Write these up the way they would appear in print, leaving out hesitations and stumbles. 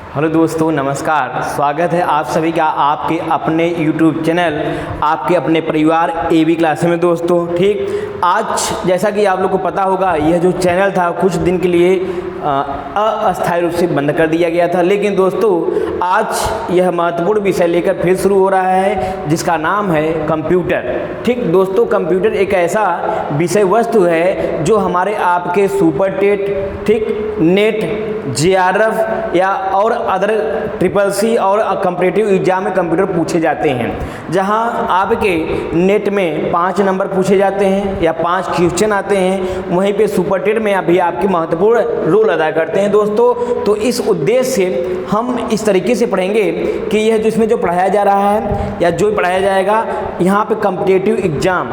Hello दोस्तों, नमस्कार। स्वागत है आप सभी का आपके अपने YouTube चैनल, आपके अपने परिवार AB क्लास में। दोस्तों ठीक, आज जैसा कि आप लोग को पता होगा, यह जो चैनल था कुछ दिन के लिए अस्थायी रूप से बंद कर दिया गया था, लेकिन दोस्तों आज यह महत्वपूर्ण विषय लेकर फिर शुरू हो रहा है जिसका नाम है कंप्यूटर। ठीक दोस्तों, कंप्यूटर एक ऐसा विषय वस्तु है जो हमारे आपके सुपर टेट, ठीक, नेट, JRF या और अदर CCC और कम्पिटिटिव एग्जाम में कंप्यूटर पूछे जाते हैं, जहां आपके नेट में 5 नंबर पूछे जाते हैं या 5 क्वेश्चन आते हैं, वहीं पे सुपर टेट में अभी आपकी महत्वपूर्ण रोल अदा करते हैं। दोस्तों तो इस उद्देश्य से हम इस तरीके से पढ़ेंगे कि यह जो इसमें जो पढ़ाया जा रहा है या जो पढ़ाया जाएगा यहाँ पे कम्पिटिटिव एग्जाम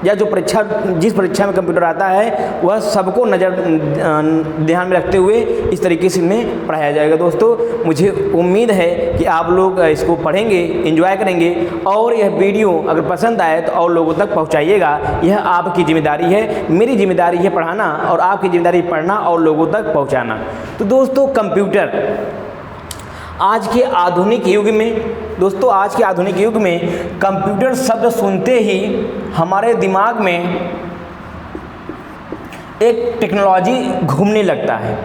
या जो परीक्षा, जिस परीक्षा में कंप्यूटर आता है वह सबको ध्यान में रखते हुए इस तरीके से इन्हें पढ़ाया जाएगा। दोस्तों मुझे उम्मीद है कि आप लोग इसको पढ़ेंगे, एंजॉय करेंगे और यह वीडियो अगर पसंद आए तो और लोगों तक पहुंचाइएगा। यह आपकी जिम्मेदारी है, मेरी जिम्मेदारी है पढ़ाना और आपकी जिम्मेदारी पढ़ना और लोगों तक पहुँचाना। तो दोस्तों कंप्यूटर आज के आधुनिक युग में, दोस्तों आज के आधुनिक युग में कंप्यूटर शब्द सुनते ही हमारे दिमाग में एक टेक्नोलॉजी घूमने लगता है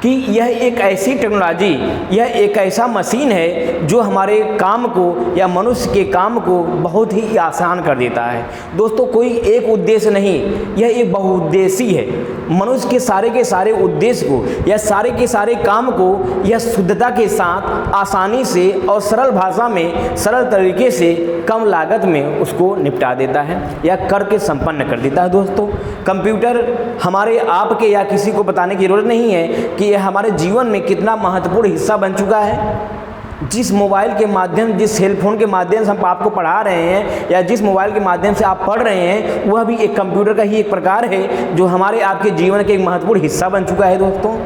कि यह एक ऐसी टेक्नोलॉजी, यह एक ऐसा मशीन है जो हमारे काम को या मनुष्य के काम को बहुत ही आसान कर देता है। दोस्तों कोई एक उद्देश्य नहीं, यह एक बहुउद्देशीय है। मनुष्य के सारे उद्देश्य को या सारे के सारे काम को यह शुद्धता के साथ आसानी से और सरल भाषा में, सरल तरीके से, कम लागत में उसको निपटा देता है या करके संपन्न कर देता है। दोस्तों कंप्यूटर हमारे आपके या किसी को बताने की ज़रूरत नहीं है कि यह हमारे जीवन में कितना महत्वपूर्ण हिस्सा बन चुका है। जिस मोबाइल के माध्यम, जिस सेलफोन के माध्यम से हम आपको पढ़ा रहे हैं या जिस मोबाइल के माध्यम से आप पढ़ रहे हैं, वह भी एक कंप्यूटर का ही एक प्रकार है जो हमारे आपके जीवन का एक महत्वपूर्ण हिस्सा बन चुका है। दोस्तों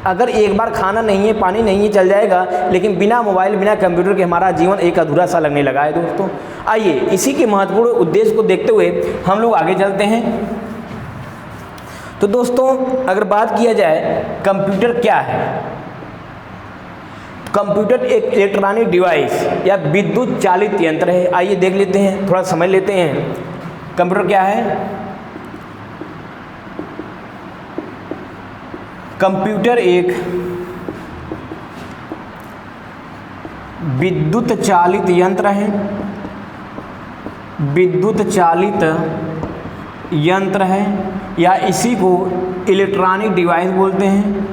अगर एक बार खाना नहीं है, पानी नहीं है, चल जाएगा, लेकिन बिना मोबाइल, बिना कंप्यूटर के हमारा जीवन एक अधूरा सा लगने लगा है। दोस्तों आइए इसी के महत्वपूर्ण उद्देश्य को देखते हुए हम लोग आगे चलते हैं। तो दोस्तों अगर बात किया जाए कंप्यूटर क्या है, कंप्यूटर एक इलेक्ट्रॉनिक डिवाइस या विद्युत चालित यंत्र है। आइए देख लेते हैं, थोड़ा समझ लेते हैं कंप्यूटर क्या है। कंप्यूटर एक विद्युत चालित यंत्र है, विद्युत चालित यंत्र है या इसी को इलेक्ट्रॉनिक डिवाइस बोलते हैं।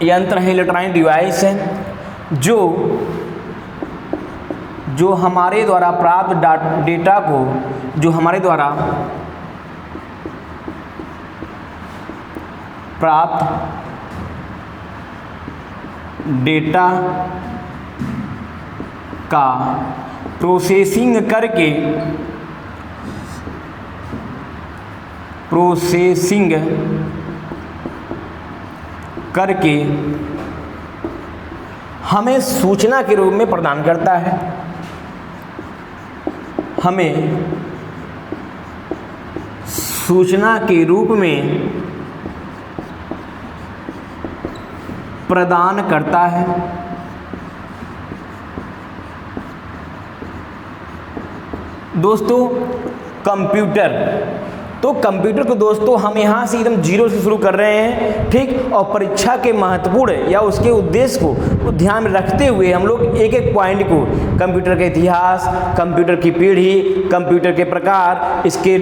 यंत्र है, इलेक्ट्रॉनिक डिवाइस है जो हमारे द्वारा प्राप्त डेटा को, जो हमारे द्वारा प्राप्त डेटा का प्रोसेसिंग करके हमें सूचना के रूप में प्रदान करता है, हमें सूचना के रूप में प्रदान करता है। दोस्तों कंप्यूटर, तो कंप्यूटर को दोस्तों हम यहाँ से एकदम जीरो से शुरू कर रहे हैं, ठीक, और परीक्षा के महत्वपूर्ण या उसके उद्देश्य को ध्यान में रखते हुए हम लोग एक एक पॉइंट को, कंप्यूटर का इतिहास, कंप्यूटर की पीढ़ी, कंप्यूटर के प्रकार, इसके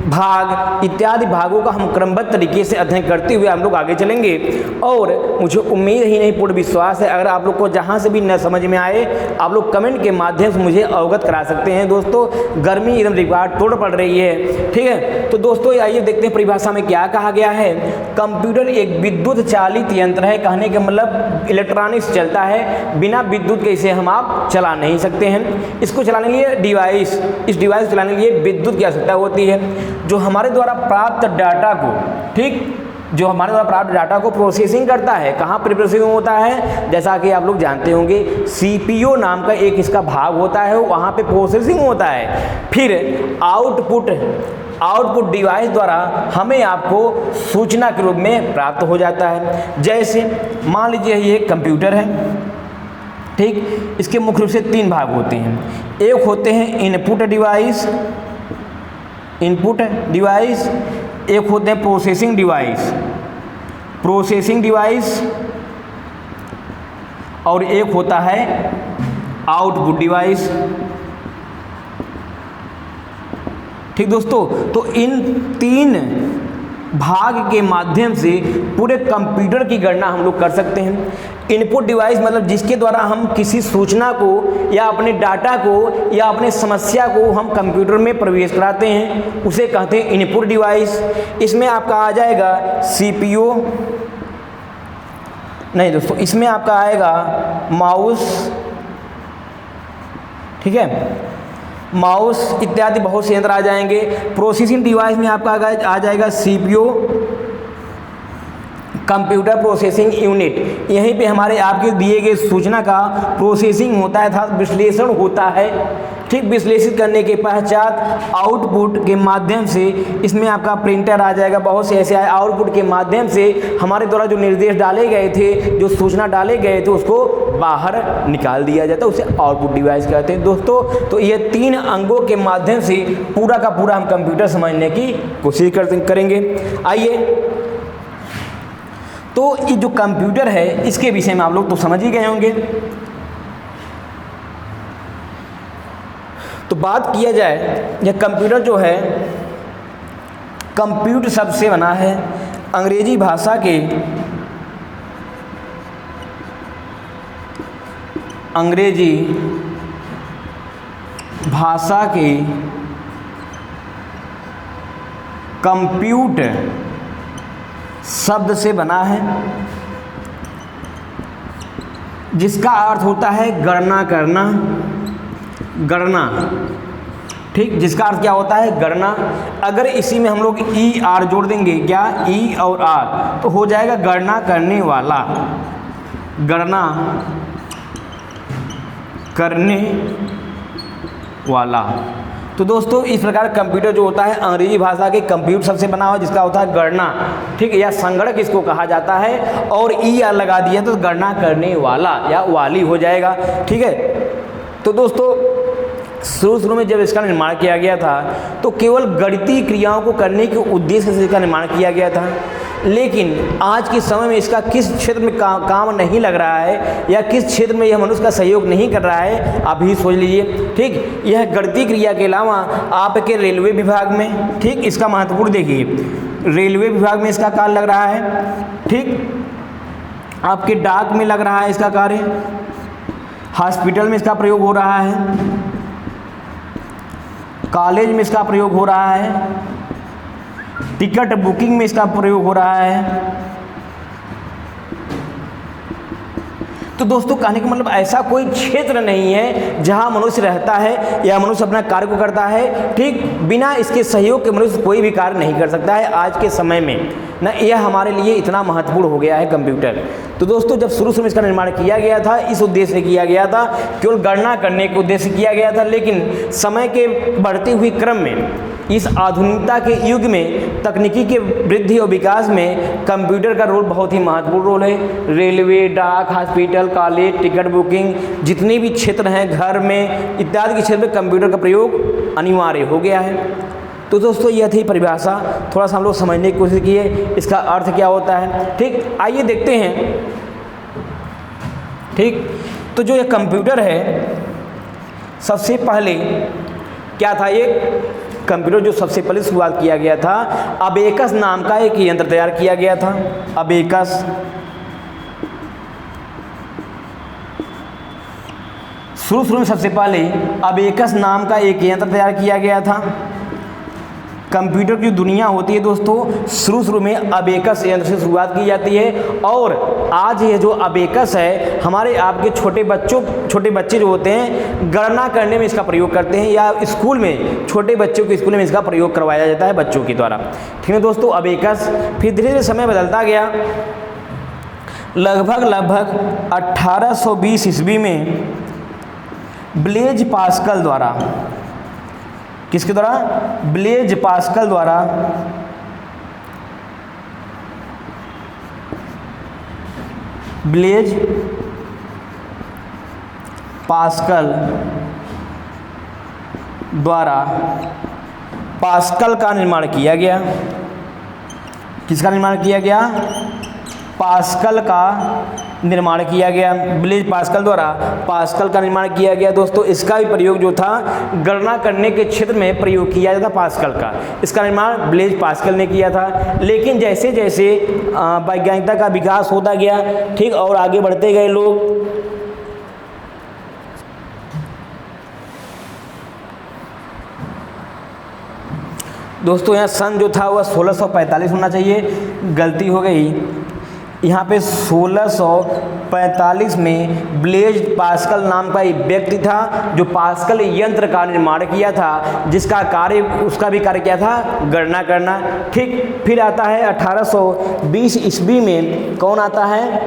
भाग इत्यादि भागों का हम क्रमबद्ध तरीके से अध्ययन करते हुए हम लोग आगे चलेंगे। और मुझे उम्मीद ही नहीं, पूर्ण विश्वास है, अगर आप लोग को जहाँ से भी न समझ में आए आप लोग कमेंट के माध्यम से मुझे अवगत करा सकते हैं। दोस्तों गर्मी एकदम रिकॉर्ड तोड़ पड़ रही है, ठीक है। तो दोस्तों आइए देखते हैं परिभाषा में क्या कहा गया है। कंप्यूटर एक विद्युत चालित यंत्र है, कहने का मतलब इलेक्ट्रॉनिक्स चलता है, बिना विद्युत के इसे हम आप चला नहीं सकते हैं। इसको चलाने के लिए डिवाइस, इस डिवाइस को चलाने के लिए विद्युत की आवश्यकता होती है। जो हमारे द्वारा प्राप्त डाटा को, ठीक, जो हमारे द्वारा प्राप्त डाटा को प्रोसेसिंग करता है। कहाँ पर प्रोसेसिंग होता है, जैसा कि आप लोग जानते होंगे CPU नाम का एक इसका भाग होता है, वहाँ पे प्रोसेसिंग होता है। फिर आउटपुट डिवाइस द्वारा हमें आपको सूचना के रूप में प्राप्त हो जाता है। जैसे मान लीजिए ये एक कंप्यूटर है, ठीक, इसके मुख्य रूप से 3 भाग होते हैं। एक होते हैं इनपुट डिवाइस, एक होते हैं प्रोसेसिंग डिवाइस और एक होता है आउटपुट डिवाइस। ठीक दोस्तों, तो इन 3 भाग के माध्यम से पूरे कंप्यूटर की गणना हम लोग कर सकते हैं। इनपुट डिवाइस मतलब जिसके द्वारा हम किसी सूचना को या अपने डाटा को या अपने समस्या को हम कंप्यूटर में प्रवेश कराते हैं, उसे कहते हैं इनपुट डिवाइस। इसमें आपका आ जाएगा CPU, नहीं दोस्तों, इसमें आपका आएगा माउस, ठीक है, माउस इत्यादि बहुत से यंत्र आ जाएंगे। प्रोसेसिंग डिवाइस में आपका आ जाएगा CPU, कंप्यूटर प्रोसेसिंग यूनिट। यहीं पे हमारे आपके दिए गए सूचना का प्रोसेसिंग होता है, अर्थात विश्लेषण होता है। ठीक, विश्लेषित करने के पश्चात आउटपुट के माध्यम से इसमें आपका प्रिंटर आ जाएगा, बहुत से ऐसे आए। आउटपुट के माध्यम से हमारे द्वारा जो निर्देश डाले गए थे, जो सूचना डाले गए थे, उसको बाहर निकाल दिया जाता है, उसे आउटपुट डिवाइस कहते हैं दोस्तों। तो ये 3 अंगों के माध्यम से पूरा का पूरा हम कंप्यूटर समझने की कोशिश करेंगे। आइए, तो ये जो कंप्यूटर है इसके विषय में आप लोग तो समझ ही गए होंगे। तो बात किया जाए, यह कंप्यूटर जो है, कंप्यूट शब्द से बना है। अंग्रेजी भाषा के कंप्यूट शब्द से बना है, जिसका अर्थ होता है गणना करना। ठीक, जिसका अर्थ क्या होता है, गणना। अगर इसी में हम लोग ER जोड़ देंगे, क्या, E और R, तो हो जाएगा गणना करने वाला। तो दोस्तों, इस प्रकार कंप्यूटर जो होता है अंग्रेजी भाषा के कंप्यूट शब्द से बना हुआ, जिसका होता है गणना, ठीक, या संगणक इसको कहा जाता है। और ER लगा दिया तो गणना करने वाला या वाली हो जाएगा। ठीक है, तो दोस्तों शुरू में जब इसका निर्माण किया गया था तो केवल गणितीय क्रियाओं को करने के उद्देश्य से इसका निर्माण किया गया था। लेकिन आज के समय में इसका किस क्षेत्र में काम नहीं लग रहा है, या किस क्षेत्र में यह मनुष्य का सहयोग नहीं कर रहा है, आप ही सोच लीजिए। ठीक, यह गणितीय क्रिया के अलावा आपके रेलवे विभाग में, ठीक, इसका महत्वपूर्ण देखिए, रेलवे विभाग में इसका कार्य लग रहा है। ठीक, आपके डाक में लग रहा है इसका कार्य, हॉस्पिटल में इसका प्रयोग हो रहा है, कॉलेज में इसका प्रयोग हो रहा है, टिकट बुकिंग में इसका प्रयोग हो रहा है। तो दोस्तों, कहने का मतलब ऐसा कोई क्षेत्र नहीं है जहां मनुष्य रहता है या मनुष्य अपना कार्य को करता है, ठीक, बिना इसके सहयोग के मनुष्य कोई भी कार्य नहीं कर सकता है आज के समय में ना। यह हमारे लिए इतना महत्वपूर्ण हो गया है कंप्यूटर। तो दोस्तों, जब शुरू में इसका निर्माण किया गया था, इस उद्देश्य से किया गया था, केवल गणना करने के उद्देश्य से किया गया था। लेकिन समय के बढ़ते हुए क्रम में, इस आधुनिकता के युग में, तकनीकी के वृद्धि और विकास में कंप्यूटर का रोल बहुत ही महत्वपूर्ण रोल है। रेलवे, डाक, हॉस्पिटल, कॉलेज, टिकट बुकिंग, जितने भी क्षेत्र हैं, घर में इत्यादि के क्षेत्र में कंप्यूटर का प्रयोग अनिवार्य हो गया है। तो दोस्तों, यह थी परिभाषा, थोड़ा सा हम लोग समझने की कोशिश किए इसका अर्थ क्या होता है। ठीक, आइए देखते हैं। ठीक, तो जो ये कंप्यूटर है, सबसे पहले क्या था, ये कंप्यूटर जो सबसे पहले शुरुआत किया गया था, अबेकस नाम का एक यंत्र तैयार किया गया था। अबेकस, शुरू में सबसे पहले अबेकस नाम का एक यंत्र तैयार किया गया था। कंप्यूटर की दुनिया होती है दोस्तों, शुरू में अबेकस यंत्र से शुरुआत की जाती है और आज ये जो अबेकस है हमारे आपके छोटे बच्चे जो होते हैं गणना करने में इसका प्रयोग करते हैं, या स्कूल में छोटे बच्चों के स्कूल में इसका प्रयोग करवाया जाता है बच्चों के द्वारा। ठीक है दोस्तों, अबेकस। फिर धीरे धीरे समय बदलता गया। लगभग 1820 ईस्वी में ब्लेज पास्कल द्वारा, किसके द्वारा? ब्लेज पास्कल द्वारा ब्लेज पास्कल द्वारा पास्कल का निर्माण किया गया। किसका निर्माण किया गया? पास्कल का निर्माण किया गया। ब्लेज पास्कल द्वारा पास्कल का निर्माण किया गया दोस्तों। इसका भी प्रयोग जो था गणना करने के क्षेत्र में प्रयोग किया जाता पास्कल का। इसका निर्माण ब्लेज पास्कल ने किया था। लेकिन जैसे जैसे वैज्ञानिकता का विकास होता गया, ठीक, और आगे बढ़ते गए लोग, दोस्तों यहाँ सन जो था वह 1645 होना चाहिए, गलती हो गई। यहाँ पे 1645 में ब्लेज पास्कल नाम का एक व्यक्ति था जो पास्कल यंत्र का निर्माण किया था, जिसका कार्य, उसका भी कार्य क्या था? गणना करना। ठीक, फिर आता है 1820 ईस्वी में। कौन आता है?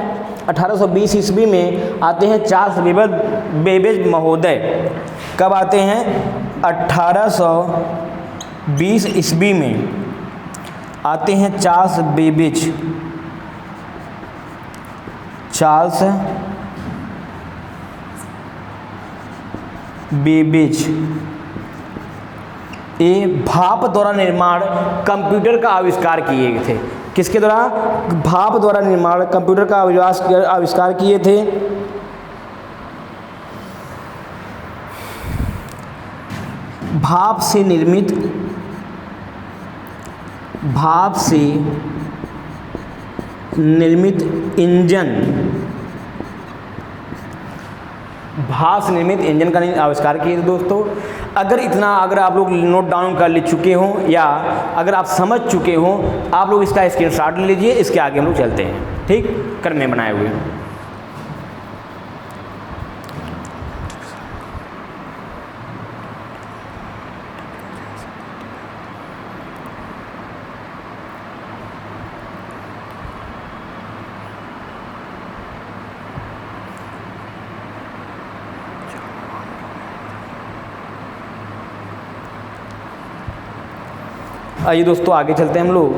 1820 ईस्वी में आते हैं चार्ल्स बेबेज महोदय। कब आते हैं? 1820 ईस्वी में आते हैं चार्ल्स बेबेज। ये भाप द्वारा निर्माण कंप्यूटर का आविष्कार किए थे। किसके द्वारा? भाप द्वारा निर्माण कंप्यूटर का आविष्कार किए थे। भाप से निर्मित इंजन का आविष्कार किए थे दोस्तों। अगर आप लोग नोट डाउन कर ले चुके हों या अगर आप समझ चुके हों, आप लोग इसका स्क्रीनशॉट ले लीजिए। इसके आगे हम लोग चलते हैं। ठीक, क्रम में बनाए हुए। आइए दोस्तों आगे चलते हैं हम लोग।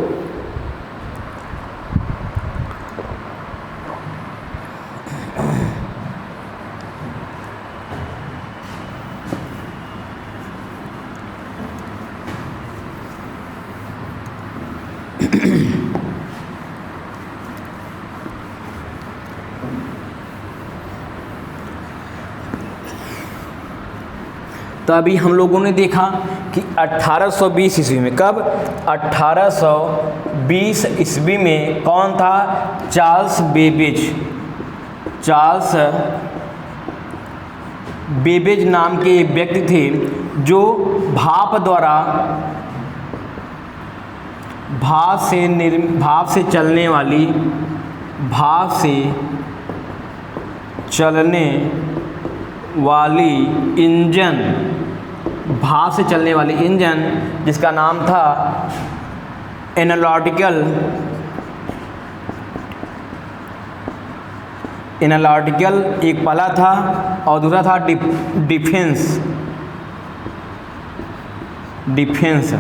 तो अभी हम लोगों ने देखा कि 1820 ईस्वी में, कब? 1820 ईस्वी में कौन था? चार्ल्स बेबेज नाम के एक व्यक्ति थे जो भाप से चलने वाली इंजन जिसका नाम था एनालिटिकल एक पहला था और दूसरा था डिफेंस।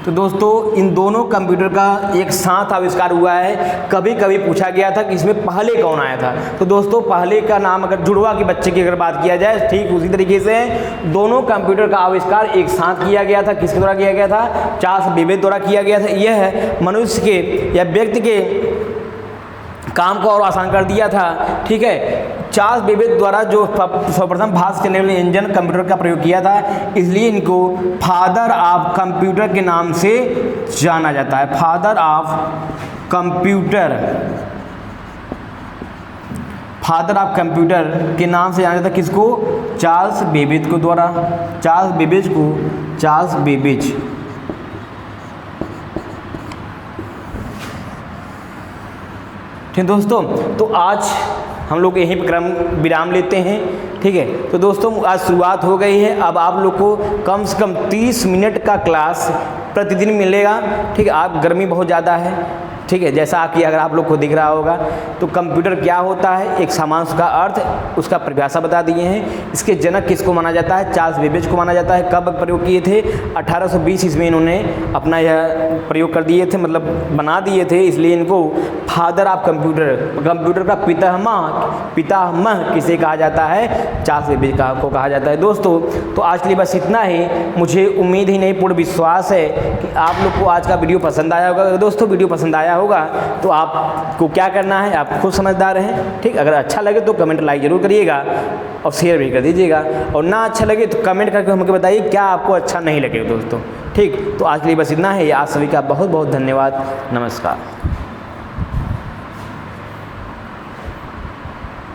तो दोस्तों इन दोनों कंप्यूटर का एक साथ आविष्कार हुआ है। कभी कभी पूछा गया था कि इसमें पहले कौन आया था। तो दोस्तों पहले का नाम, अगर जुड़वा के बच्चे की अगर बात किया जाए, ठीक उसी तरीके से दोनों कंप्यूटर का आविष्कार एक साथ किया गया था। किसके द्वारा किया गया था? चार्ल्स बेबेज द्वारा किया गया था। यह है मनुष्य के या व्यक्ति के काम को और आसान कर दिया था। ठीक है, चार्ल्स बेबेज द्वारा जो सर्वप्रथम भाप से चलने वाले इंजन कंप्यूटर का प्रयोग किया था, इसलिए इनको फादर ऑफ कंप्यूटर के नाम से जाना जाता है। फादर ऑफ कंप्यूटर के नाम से जाना जाता है। किसको? चार्ल्स बेबेज को द्वारा। चार्ल्स बेबेज ठीक दोस्तों, तो आज हम लोग यहीं पर क्रम विराम लेते हैं। ठीक है, तो दोस्तों आज शुरुआत हो गई है। अब आप लोग को कम से कम 30 मिनट का क्लास प्रतिदिन मिलेगा। ठीक है, आप गर्मी बहुत ज़्यादा है। ठीक है, जैसा कि अगर आप लोग को दिख रहा होगा तो कंप्यूटर क्या होता है, एक सामान्य उसका अर्थ, उसका परिभाषा बता दिए हैं। इसके जनक किसको माना जाता है, चार्ल्स बेबेज को माना जाता है। कब प्रयोग किए थे, 1820 ईस्वी में इन्होंने अपना यह प्रयोग कर दिए थे, मतलब बना दिए थे, इसलिए इनको फादर ऑफ कंप्यूटर, कंप्यूटर का पितामह किसे कहा जाता है, चार्ल्स बेबेज को कहा जाता है। दोस्तों तो आज के लिए बस इतना ही। मुझे उम्मीद ही नहीं, पूर्ण विश्वास है कि आप लोग को आज का वीडियो पसंद आया होगा। दोस्तों वीडियो पसंद आया होगा तो आपको क्या करना है, आप खुद समझदार हैं। ठीक, अगर अच्छा लगे तो कमेंट लाइक जरूर करिएगा और शेयर भी कर दीजिएगा, और ना अच्छा लगे तो कमेंट करके हमको बताइए क्या आपको अच्छा नहीं लगे दोस्तों। ठीक, तो आज के लिए बस इतना है। आप सभी का बहुत बहुत धन्यवाद। नमस्कार।